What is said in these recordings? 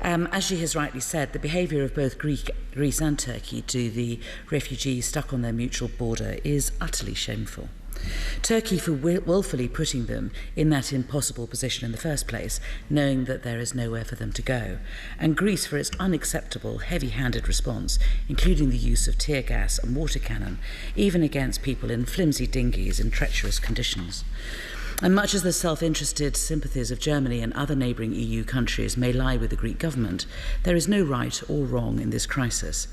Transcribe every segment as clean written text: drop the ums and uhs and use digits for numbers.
As she has rightly said, the behaviour of both Greece and Turkey to the refugees stuck on their mutual border is utterly shameful. Turkey for willfully putting them in that impossible position in the first place, knowing that there is nowhere for them to go, and Greece for its unacceptable, heavy-handed response, including the use of tear gas and water cannon, even against people in flimsy dinghies in treacherous conditions. And much as the self-interested sympathies of Germany and other neighbouring EU countries may lie with the Greek government, there is no right or wrong in this crisis.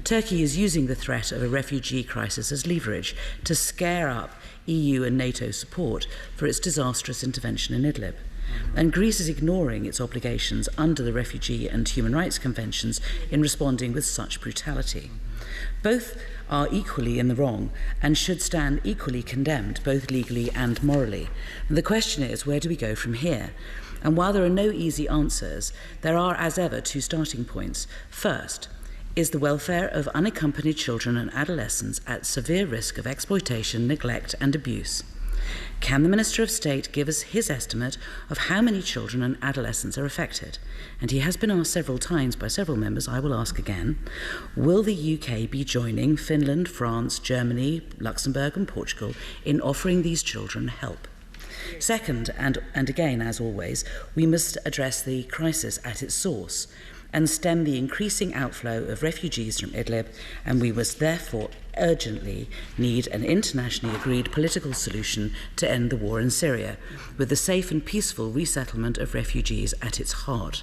Turkey is using the threat of a refugee crisis as leverage to scare up EU and NATO support for its disastrous intervention in Idlib. And Greece is ignoring its obligations under the Refugee and Human Rights Conventions in responding with such brutality. Both are equally in the wrong and should stand equally condemned, both legally and morally. And the question is, where do we go from here? And while there are no easy answers, there are, as ever, two starting points. First, is the welfare of unaccompanied children and adolescents at severe risk of exploitation, neglect, and abuse? Can the Minister of State give us his estimate of how many children and adolescents are affected? And he has been asked several times by several members, I will ask again. Will the UK be joining Finland, France, Germany, Luxembourg and Portugal in offering these children help? Second, and again as always, we must address the crisis at its source and stem the increasing outflow of refugees from Idlib, and we must therefore urgently need an internationally agreed political solution to end the war in Syria, with the safe and peaceful resettlement of refugees at its heart.